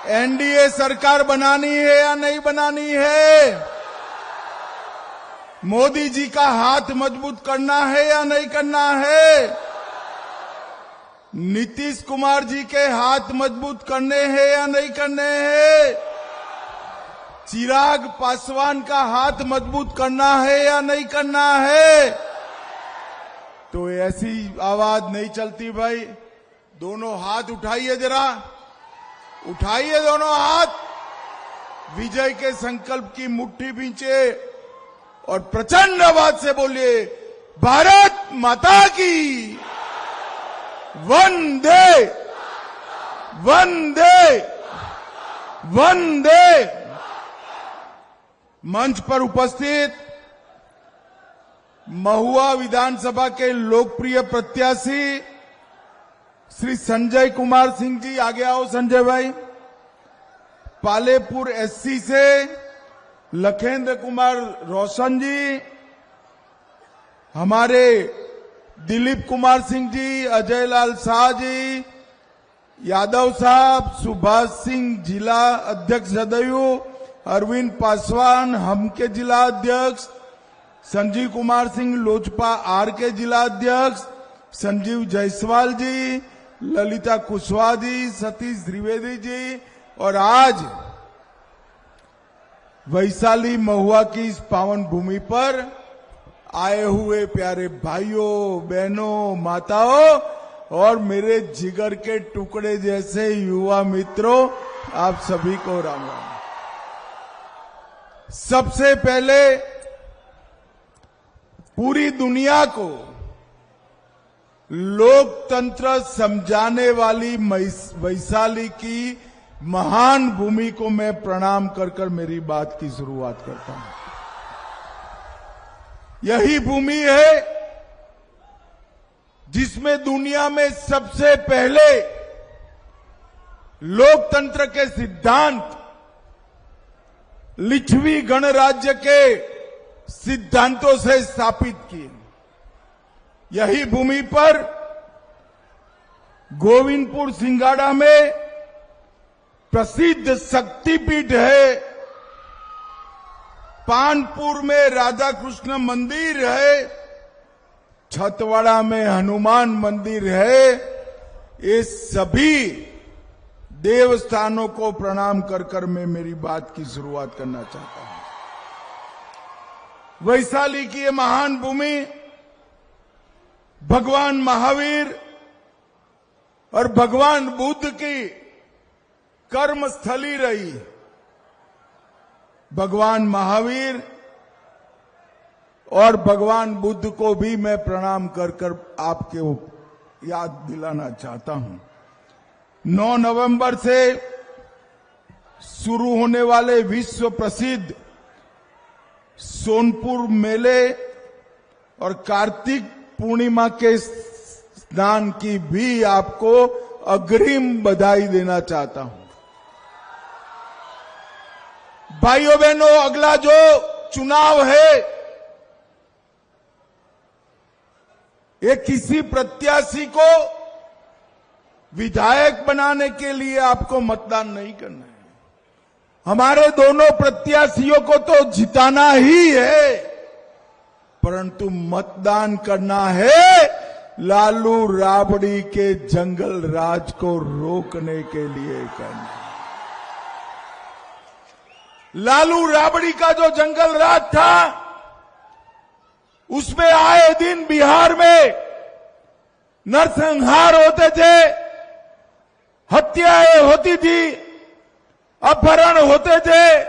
NDA सरकार बनानी है या नहीं बनानी है? मोदी जी का हाथ मजबूत करना है या नहीं करना है? नीतीश कुमार जी के हाथ मजबूत करने हैं या नहीं करने हैं? चिराग पासवान का हाथ मजबूत करना है या नहीं करना है? तो ऐसी आवाज नहीं चलती भाई। दोनों हाथ उठाइए, जरा उठाइए दोनों हाथ, विजय के संकल्प की मुट्ठी भींचे और प्रचंड आवाज से बोलिए, भारत माता की वंदे वंदे वंदे। मंच पर उपस्थित महुआ विधानसभा के लोकप्रिय प्रत्याशी श्री संजय कुमार सिंह जी, आगे आओ संजय भाई। पालेपुर एससी से लखेंद्र कुमार रोशन जी, हमारे दिलीप कुमार सिंह जी, अजय लाल शाह जी, यादव साहब, सुभाष सिंह जिला अध्यक्ष जदयू, अरविंद पासवान हम के जिला अध्यक्ष, संजीव कुमार सिंह लोजपा आर के जिला अध्यक्ष, संजीव जायसवाल जी, ललिता कुशवाहा जी, सतीश द्विवेदी जी, और आज वैशाली महुआ की इस पावन भूमि पर आए हुए प्यारे भाइयों, बहनों, माताओं और मेरे जिगर के टुकड़े जैसे युवा मित्रों, आप सभी को राम राम। सबसे पहले पूरी दुनिया को लोकतंत्र समझाने वाली वैशाली की महान भूमि को मैं प्रणाम कर कर मेरी बात की शुरुआत करता हूं। यही भूमि है जिसमें दुनिया में सबसे पहले लोकतंत्र के सिद्धांत लिच्छवी गणराज्य के सिद्धांतों से स्थापित किए। यही भूमि पर गोविंदपुर सिंगाड़ा में प्रसिद्ध शक्तिपीठ है, पानपुर में राधा कृष्ण मंदिर है, छतवाड़ा में हनुमान मंदिर है। ये सभी देवस्थानों को प्रणाम कर कर मैं मेरी बात की शुरुआत करना चाहता हूं। वैशाली की ये महान भूमि भगवान महावीर और भगवान बुद्ध की कर्मस्थली रही। भगवान महावीर और भगवान बुद्ध को भी मैं प्रणाम कर कर आपको याद दिलाना चाहता हूं। 9 नवंबर से शुरू होने वाले विश्व प्रसिद्ध सोनपुर मेले और कार्तिक पूर्णिमा के स्नान की भी आपको अग्रिम बधाई देना चाहता हूं। भाइयों बहनों, अगला जो चुनाव है ये किसी प्रत्याशी को विधायक बनाने के लिए आपको मतदान नहीं करना है। हमारे दोनों प्रत्याशियों को तो जिताना ही है, परंतु मतदान करना है लालू राबड़ी के जंगल राज को रोकने के लिए करना है। लालू राबड़ी का जो जंगल राज था उसमें आए दिन बिहार में नरसंहार होते थे, हत्याएं होती थी, अपहरण होते थे,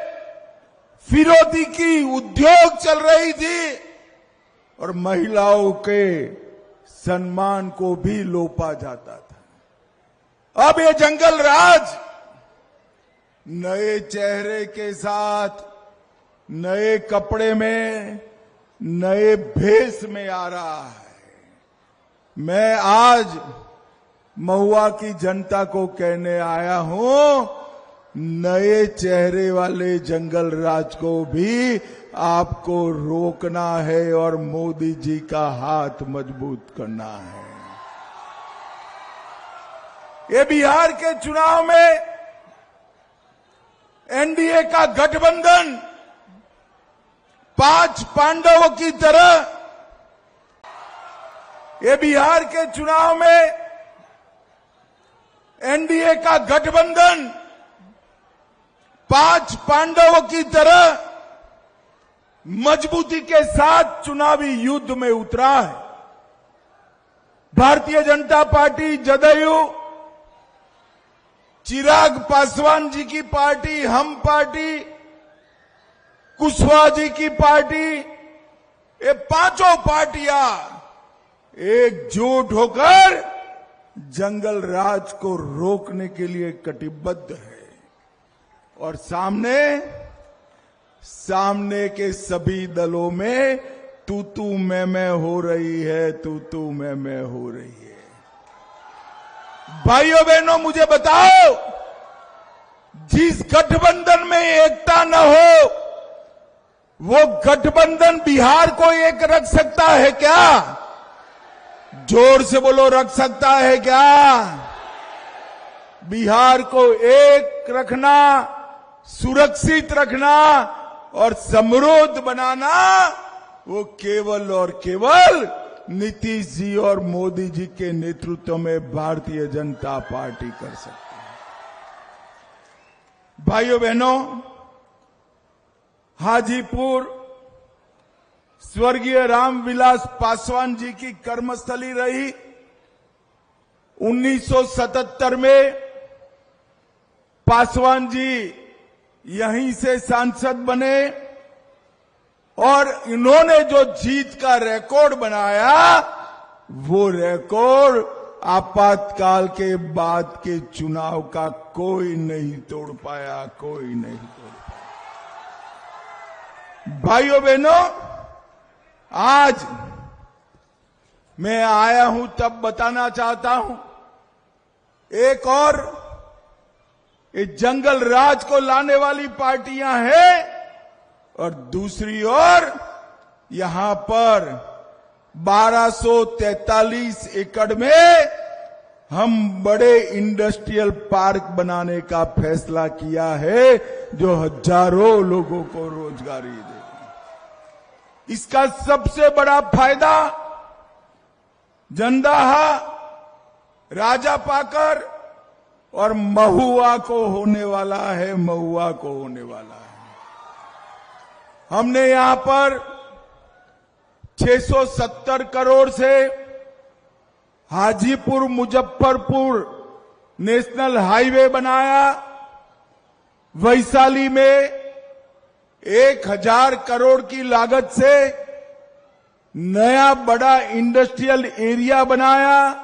फिरौती की उद्योग चल रही थी और महिलाओं के सम्मान को भी लोपा जाता था। अब ये जंगल राज नए चेहरे के साथ, नए कपड़े में, नए भेष में आ रहा है। मैं आज महुआ की जनता को कहने आया हूं, नए चेहरे वाले जंगल राज को भी आपको रोकना है और मोदी जी का हाथ मजबूत करना है। ये बिहार के चुनाव में एनडीए का गठबंधन 5 पांडवों की तरह ये बिहार के चुनाव में एनडीए का गठबंधन 5 पांडवों की तरह मजबूती के साथ चुनावी युद्ध में उतरा है। भारतीय जनता पार्टी, जदयू, चिराग पासवान जी की पार्टी, हम पार्टी, कुशवाहा जी की पार्टी, ये पांचों पार्टियां एकजुट होकर जंगल राज को रोकने के लिए कटिबद्ध है। और सामने के सभी दलों में तू मैं हो रही है, तू मैं हो रही है। भाइयों बहनों, मुझे बताओ, जिस गठबंधन में एकता न हो, वो गठबंधन बिहार को एक रख सकता है क्या? जोर से बोलो, रख सकता है क्या? बिहार को एक रखना, सुरक्षित रखना और समृद्ध बनाना, वो केवल और केवल नीतीश जी और मोदी जी के नेतृत्व में भारतीय जनता पार्टी कर सकती है। भाइयों बहनों, हाजीपुर स्वर्गीय रामविलास पासवान जी की कर्मस्थली रही। 1977 में पासवान जी यहीं से सांसद बने और इन्होंने जो जीत का रिकॉर्ड बनाया, वो रिकॉर्ड आपातकाल के बाद के चुनाव का कोई नहीं तोड़ पाया, कोई नहीं तोड़ पाया। भाइयों बहनों, आज मैं आया हूं तब बताना चाहता हूं, एक और ये जंगल राज को लाने वाली पार्टियां हैं और दूसरी ओर यहां पर 1243 एकड़ में हम बड़े इंडस्ट्रियल पार्क बनाने का फैसला किया है, जो हजारों लोगों को रोजगारी देगा। इसका सबसे बड़ा फायदा जंदाहा, राजापाकर और महुआ को होने वाला है, महुआ को होने वाला है। हमने यहां पर 670 करोड़ से हाजीपुर मुजफ्फरपुर नेशनल हाईवे बनाया। वैशाली में 1000 करोड़ की लागत से नया बड़ा इंडस्ट्रियल एरिया बनाया,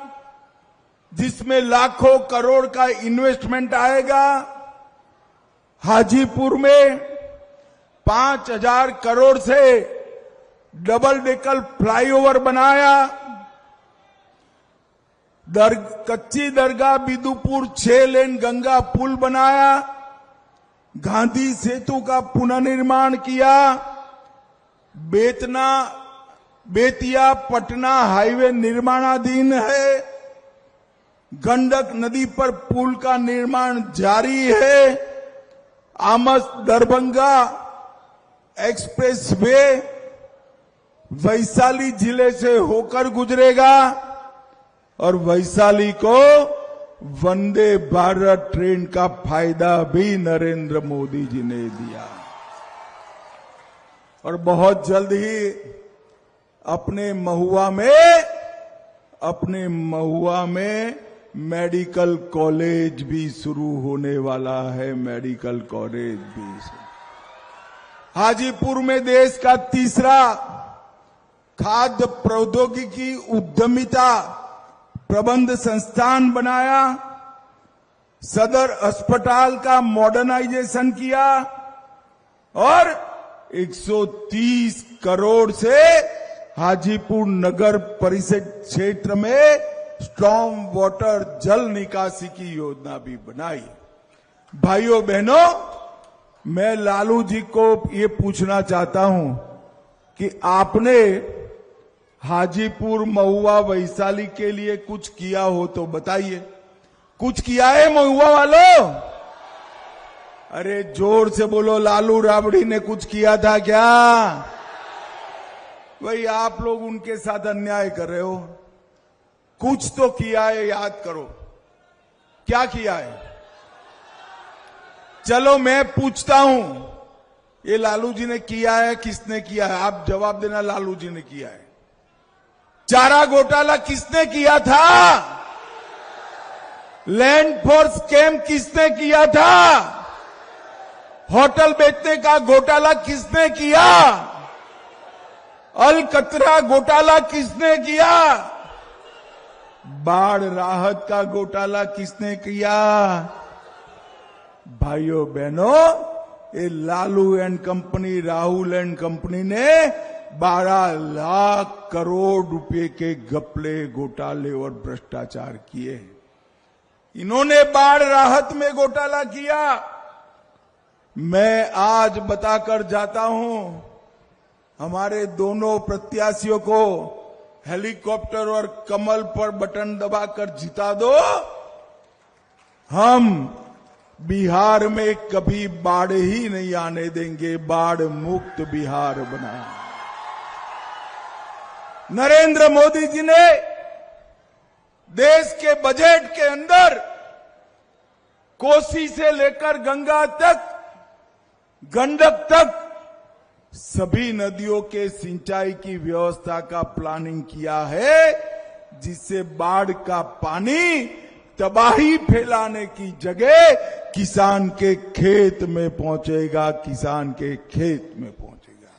जिसमें लाखों करोड़ का इन्वेस्टमेंट आएगा। हाजीपुर में 5000 करोड़ से डबल डेकर फ्लाईओवर बनाया। कच्ची दरगाह बिदुपुर 6 लेन गंगा पुल बनाया। गांधी सेतु का पुनर्निर्माण किया। बेतिया पटना हाईवे निर्माणाधीन है। गंडक नदी पर पुल का निर्माण जारी है। आमस दरभंगा एक्सप्रेसवे वैशाली जिले से होकर गुजरेगा और वैशाली को वंदे भारत ट्रेन का फायदा भी नरेंद्र मोदी जी ने दिया। और बहुत जल्द ही अपने महुआ में मेडिकल कॉलेज भी शुरू होने वाला है। मेडिकल कॉलेज भी। हाजीपुर में देश का तीसरा खाद्य प्रौद्योगिकी उद्यमिता प्रबंध संस्थान बनाया। सदर अस्पताल का मॉडर्नाइजेशन किया और 130 करोड़ से हाजीपुर नगर परिषद क्षेत्र में स्टॉर्म वाटर जल निकासी की योजना भी बनाई। भाइयों बहनों, मैं लालू जी को ये पूछना चाहता हूं कि आपने हाजीपुर, महुआ, वैशाली के लिए कुछ किया हो तो बताइए। कुछ किया है महुआ वालों? अरे जोर से बोलो, लालू राबड़ी ने कुछ किया था क्या? भाई आप लोग उनके साथ अन्याय कर रहे हो। कुछ तो किया है, याद करो क्या किया है। चलो मैं पूछता हूं, ये लालू जी ने किया है, किसने किया है? आप जवाब देना, लालू जी ने किया है। चारा घोटाला किसने किया था? लैंड फॉर स्कैम किसने किया था? होटल बेचने का घोटाला किसने किया? अलकतरा घोटाला किसने किया? बाढ़ राहत का घोटाला किसने किया? भाइयों बहनों, ये Lalu and company, Rahul and company ने 12 लाख करोड़ रुपए के घपले, घोटाले और भ्रष्टाचार किए। इन्होंने बाढ़ राहत में घोटाला किया। मैं आज बताकर जाता हूं, हमारे दोनों प्रत्याशियों को हेलीकॉप्टर और कमल पर बटन दबाकर जिता दो, हम बिहार में कभी बाढ़ ही नहीं आने देंगे, बाढ़ मुक्त बिहार बनाएंगे। नरेंद्र मोदी जी ने देश के बजट के अंदर कोसी से लेकर गंगा तक, गंडक तक सभी नदियों के सिंचाई की व्यवस्था का प्लानिंग किया है, जिससे बाढ़ का पानी तबाही फैलाने की जगह किसान के खेत में पहुंचेगा, किसान के खेत में पहुंचेगा।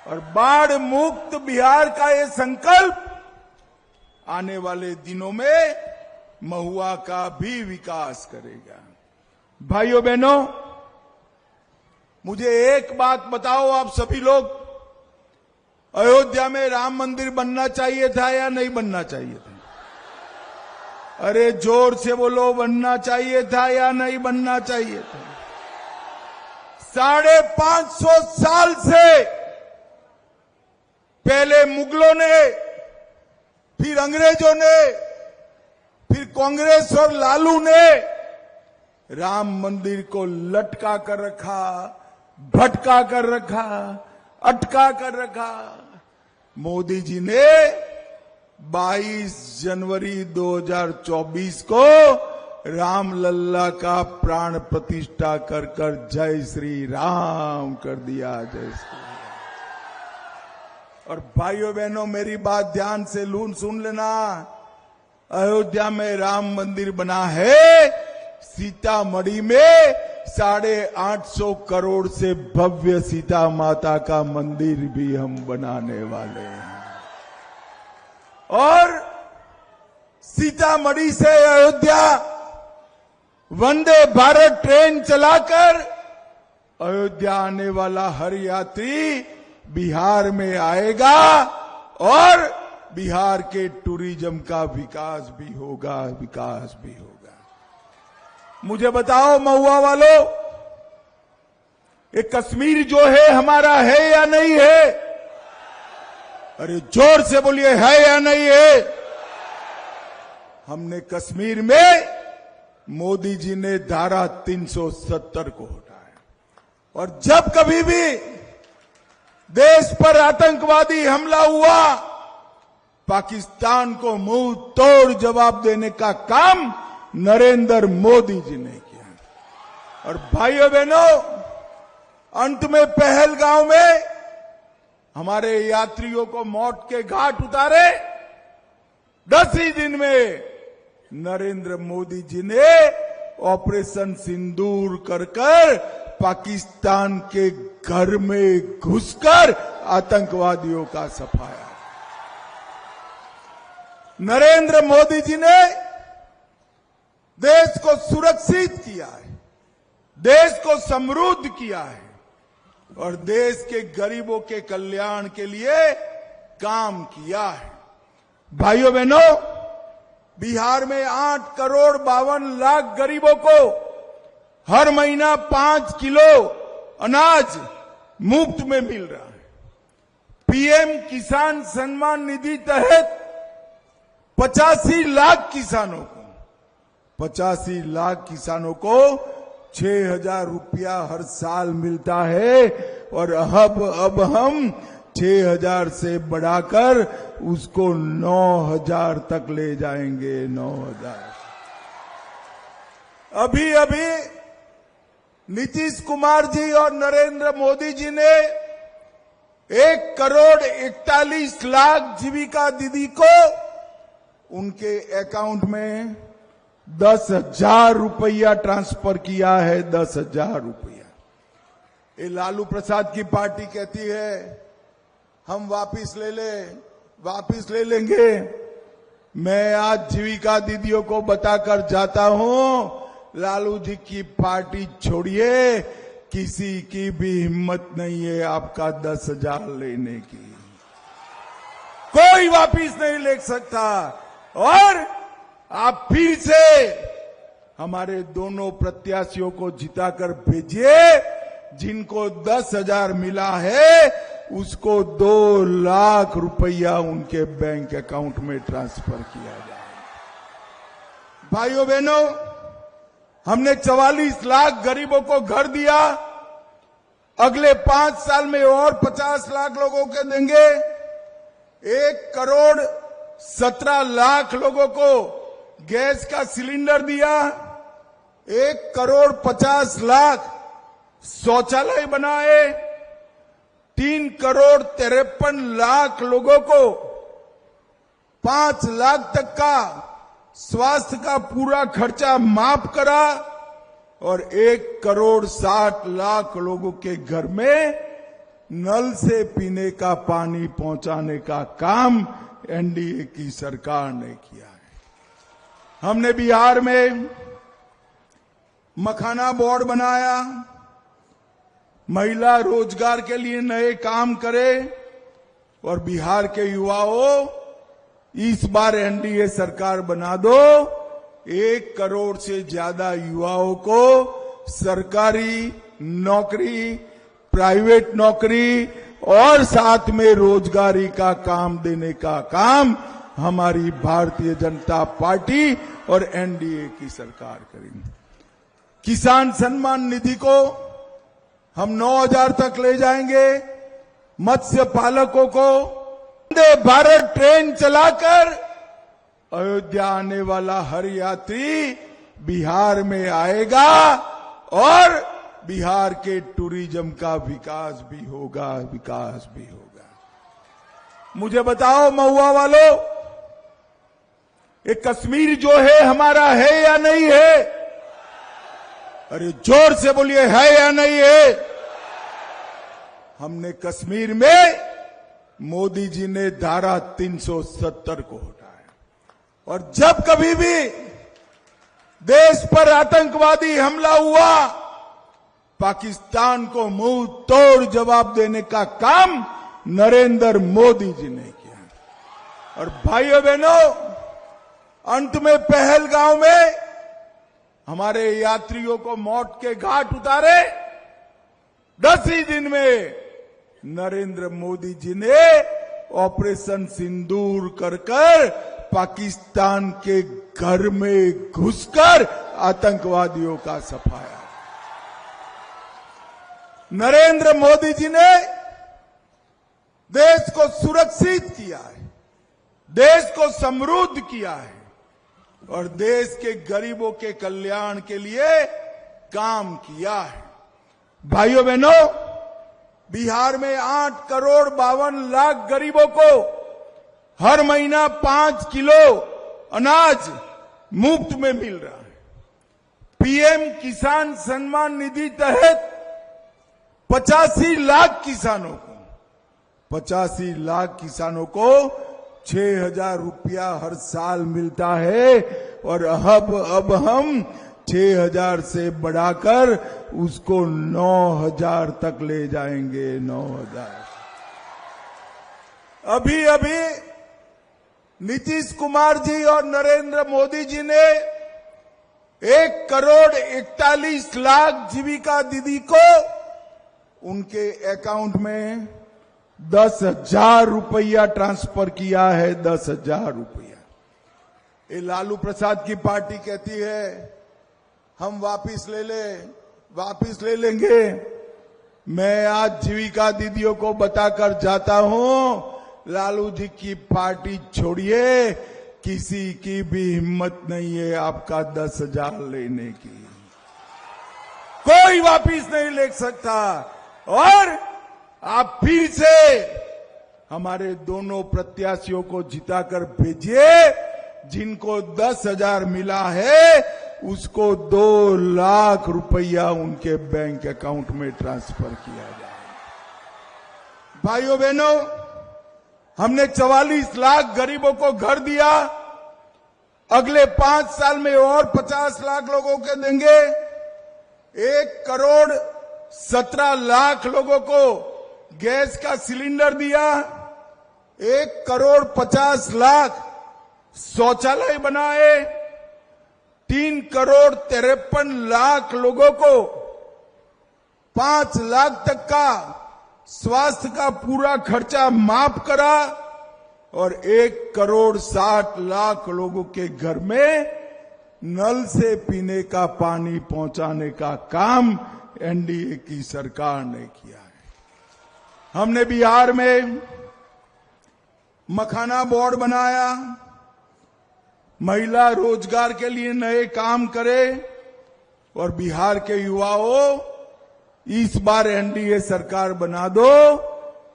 और बाढ़ मुक्त बिहार का ये संकल्प आने वाले दिनों में महुआ का भी विकास करेगा। भाइयों बहनों, मुझे एक बात बताओ आप सभी लोग, अयोध्या में राम मंदिर बनना चाहिए था या नहीं बनना चाहिए था? अरे जोर से बोलो, बनना चाहिए था या नहीं बनना चाहिए था? 550 साल से पहले मुगलों ने, फिर अंग्रेजों ने, फिर कांग्रेस और लालू ने राम मंदिर को लटका कर रखा, भटका कर रखा, अटका कर रखा। मोदी जी ने 22 जनवरी 2024 को रामलल्ला का प्राण प्रतिष्ठा कर कर जय श्री राम कर दिया, जय श्री राम। और भाइयों बहनों, मेरी बात ध्यान से सुन लेना, अयोध्या में राम मंदिर बना है, सीतामढ़ी में 850 करोड़ से भव्य सीता माता का मंदिर भी हम बनाने वाले हैं। और सीतामढ़ी से अयोध्या वंदे भारत ट्रेन चलाकर अयोध्या आने वाला हर यात्री बिहार में आएगा और बिहार के टूरिज्म का विकास भी होगा, विकास भी होगा। मुझे बताओ महुआ वालों, ये कश्मीर जो है हमारा है या नहीं है? अरे जोर से बोलिए, है या नहीं है? हमने कश्मीर में, मोदी जी ने धारा 370 को हटाया। और जब कभी भी देश पर आतंकवादी हमला हुआ, पाकिस्तान को मुंह तोड़ जवाब देने का काम नरेंद्र मोदी जी ने किया। और भाइयों बहनों, अंत में पहलगांव में हमारे यात्रियों को मौत के घाट उतारे, 10 ही दिन में नरेंद्र मोदी जी ने ऑपरेशन सिंदूर कर पाकिस्तान के घर में घुसकर आतंकवादियों का सफाया। नरेंद्र मोदी जी ने देश को सुरक्षित किया है, देश को समृद्ध किया है और देश के गरीबों के कल्याण के लिए काम किया है। भाइयों बहनों, बिहार में 8 करोड़ 52 लाख गरीबों को हर महीना 5 किलो अनाज मुफ्त में मिल रहा है। पीएम किसान सम्मान निधि तहत 85 लाख किसानों को 6,000 रुपया हर साल मिलता है और अब हम 6,000 से बढ़ाकर उसको 9,000 तक ले जाएंगे। 9,000। अभी अभी नीतीश कुमार जी और नरेंद्र मोदी जी ने 1,41,00,000 जीविका दीदी को उनके अकाउंट में 10,000 रुपया ट्रांसफर किया है। 10,000 रुपया। ये लालू प्रसाद की पार्टी कहती है हम वापिस ले लेंगे। मैं आज जीविका दीदियों को बताकर जाता हूं, लालू जी की पार्टी छोड़िए, किसी की भी हिम्मत नहीं है आपका 10,000 लेने की। कोई वापिस नहीं ले सकता। और आप फिर से हमारे दोनों प्रत्याशियों को जिताकर भेजिए। जिनको 10,000 मिला है उसको 2 लाख रुपया उनके बैंक अकाउंट में ट्रांसफर किया जाए। भाइयों बहनों, हमने 44 लाख गरीबों को घर दिया। अगले 5 साल में और 50 लाख लोगों को देंगे। 1,17,00,000 लोगों को गैस का सिलेंडर दिया। 1,50,00,000 शौचालय बनाए। 3,53,00,000 लोगों को 5 लाख तक का स्वास्थ्य का पूरा खर्चा माफ करा और 1,60,00,000 लोगों के घर में नल से पीने का पानी पहुंचाने का काम एनडीए की सरकार ने किया है। हमने बिहार में मखाना बोर्ड बनाया। महिला रोजगार के लिए नए काम करे और बिहार के युवाओं, इस बार एनडीए सरकार बना दो। 1 करोड़ से ज्यादा युवाओं को सरकारी नौकरी, प्राइवेट नौकरी और साथ में रोजगारी का काम देने का काम हमारी भारतीय जनता पार्टी और एनडीए की सरकार करेंगे। किसान सम्मान निधि को हम 9,000 तक ले जाएंगे। मत्स्य पालकों को वंदे भारत ट्रेन चलाकर अयोध्या आने वाला हर यात्री बिहार में आएगा और बिहार के टूरिज्म का विकास भी होगा। मुझे बताओ महुआ वालों, ये कश्मीर जो है हमारा है या नहीं है? अरे जोर से बोलिए, है या नहीं है? हमने कश्मीर में मोदी जी ने धारा 370 को हटाया और जब कभी भी देश पर आतंकवादी हमला हुआ, पाकिस्तान को मुंह तोड़ जवाब देने का काम नरेंद्र मोदी जी ने किया। और भाइयों बहनों, अंत में पहलगांव में हमारे यात्रियों को मौत के घाट उतारे। 10 ही दिन में नरेंद्र मोदी जी ने ऑपरेशन सिंदूर कर पाकिस्तान के घर में घुसकर आतंकवादियों का सफाया। नरेंद्र मोदी जी ने देश को सुरक्षित किया है, देश को समृद्ध किया है और देश के गरीबों के कल्याण के लिए काम किया है। भाइयों बहनों, बिहार में 8,52,00,000 गरीबों को हर महीना 5 किलो अनाज मुफ्त में मिल रहा है। पीएम किसान सम्मान निधि तहत 85 लाख किसानों को 6,000 रुपया हर साल मिलता है और अब हम 6,000 से बढ़ाकर उसको 9,000 तक ले जाएंगे। 9,000। अभी अभी नीतीश कुमार जी और नरेंद्र मोदी जी ने 1,41,00,000 जीविका दीदी को उनके अकाउंट में 10,000 रुपया ट्रांसफर किया है। 10,000 रुपया। ये लालू प्रसाद की पार्टी कहती है हम वापिस वापिस ले लेंगे। मैं आज जीविका दीदियों को बताकर जाता हूं, लालू जी की पार्टी छोड़िए, किसी की भी हिम्मत नहीं है आपका 10,000 लेने की, कोई वापिस नहीं ले सकता। और आप फिर से हमारे दोनों प्रत्याशियों को जिताकर भेजिए, जिनको 10,000 मिला है उसको 2 लाख रुपया उनके बैंक अकाउंट में ट्रांसफर किया जाए। भाइयों बहनों, हमने 44 लाख गरीबों को घर दिया, अगले 5 साल में और 50 लाख लोगों को देंगे। 1,17,00,000 लोगों को गैस का सिलेंडर दिया, 1,50,00,000 शौचालय बनाए, 3,53,00,000 लोगों को 5 लाख तक का स्वास्थ्य का पूरा खर्चा माफ करा और 1,60,00,000 लोगों के घर में नल से पीने का पानी पहुंचाने का काम एनडीए की सरकार ने किया है। हमने बिहार में मखाना बोर्ड बनाया, महिला रोजगार के लिए नए काम करे, और बिहार के युवाओं, इस बार एनडीए सरकार बना दो,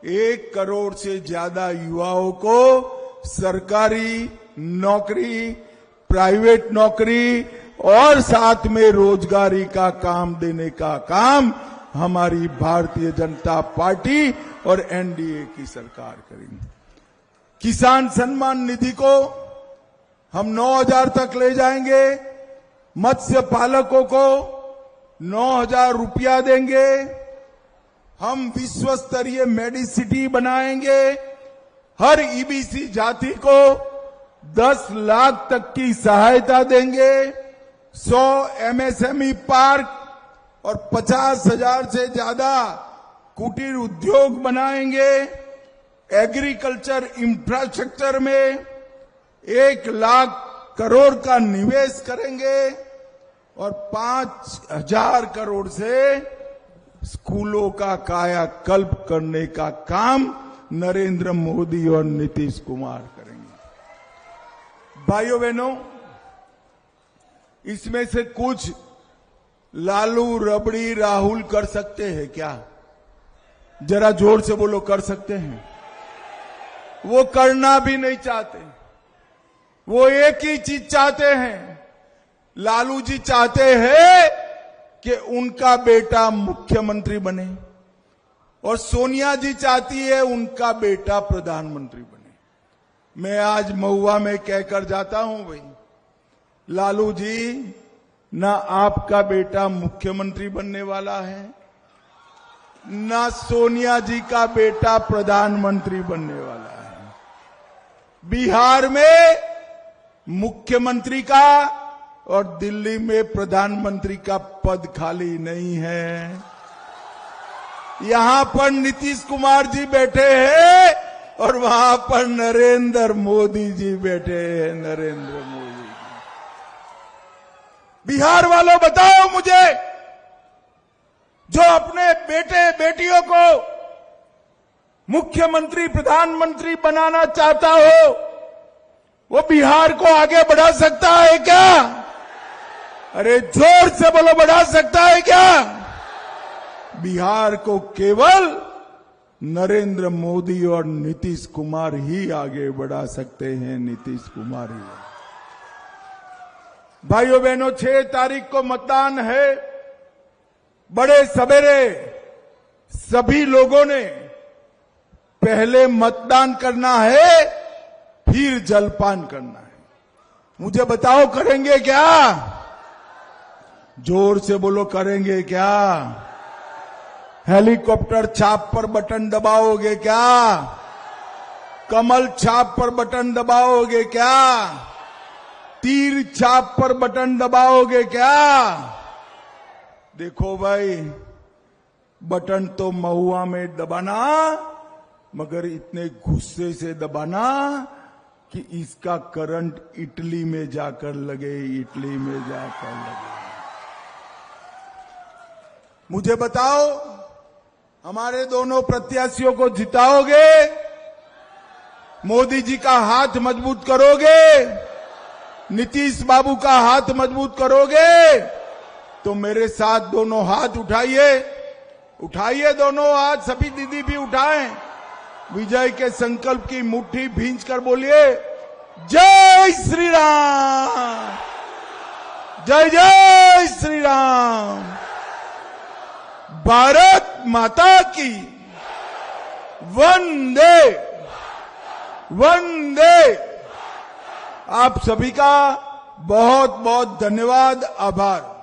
1 करोड़ से ज्यादा युवाओं को सरकारी नौकरी, प्राइवेट नौकरी और साथ में रोजगारी का काम देने का काम हमारी भारतीय जनता पार्टी और एनडीए की सरकार करेंगे। किसान सम्मान निधि को हम 9,000 तक ले जाएंगे, मत्स्य पालकों को 9,000 रुपया देंगे, हम विश्व स्तरीय मेडिसिटी बनाएंगे, हर ईबीसी जाति को 10 लाख तक की सहायता देंगे, 100 एमएसएमई पार्क और 50,000 से ज्यादा कुटीर उद्योग बनाएंगे, एग्रीकल्चर इंफ्रास्ट्रक्चर में 1 लाख करोड़ का निवेश करेंगे और 5,000 करोड़ से स्कूलों का कायाकल्प करने का काम नरेंद्र मोदी और नीतीश कुमार करेंगे। भाइयों बहनों, इसमें से कुछ लालू, रबड़ी, राहुल कर सकते हैं क्या? जरा जोर से बोलो, कर सकते हैं? वो करना भी नहीं चाहते। वो एक ही चीज चाहते हैं, लालू जी चाहते हैं कि उनका बेटा मुख्यमंत्री बने और सोनिया जी चाहती है उनका बेटा प्रधानमंत्री बने। मैं आज महुआ में कहकर जाता हूं, भाई लालू जी, ना आपका बेटा मुख्यमंत्री बनने वाला है, ना सोनिया जी का बेटा प्रधानमंत्री बनने वाला है। बिहार में मुख्यमंत्री का और दिल्ली में प्रधानमंत्री का पद खाली नहीं है। यहां पर नीतीश कुमार जी बैठे हैं और वहां पर नरेंद्र मोदी जी बैठे हैं। नरेंद्र मोदी जी, बिहार वालों बताओ मुझे, जो अपने बेटे बेटियों को मुख्यमंत्री प्रधानमंत्री बनाना चाहता हो, वो बिहार को आगे बढ़ा सकता है क्या? अरे जोर से बोलो, बढ़ा सकता है क्या? बिहार को केवल नरेंद्र मोदी और नीतीश कुमार ही आगे बढ़ा सकते हैं। नीतीश कुमार ही। भाइयों बहनों, 6 तारीख को मतदान है। बड़े सवेरे सभी लोगों ने पहले मतदान करना है, फिर जलपान करना है। मुझे बताओ, करेंगे क्या? जोर से बोलो, करेंगे क्या? हेलीकॉप्टर छाप पर बटन दबाओगे क्या? कमल छाप पर बटन दबाओगे क्या? तीर छाप पर बटन दबाओगे क्या? देखो भाई, बटन तो महुआ में दबाना, मगर इतने गुस्से से दबाना कि इसका करंट इटली में जाकर लगे, इटली में जाकर लगे। मुझे बताओ, हमारे दोनों प्रत्याशियों को जिताओगे? मोदी जी का हाथ मजबूत करोगे? नीतीश बाबू का हाथ मजबूत करोगे? तो मेरे साथ दोनों हाथ उठाइए, उठाइए दोनों हाथ, सभी दीदी भी उठाएं। विजय के संकल्प की मुट्ठी भींच कर बोलिए, जय श्री राम, जय जय श्री राम, भारत माता की, वंदे वंदे। आप सभी का बहुत बहुत धन्यवाद, आभार।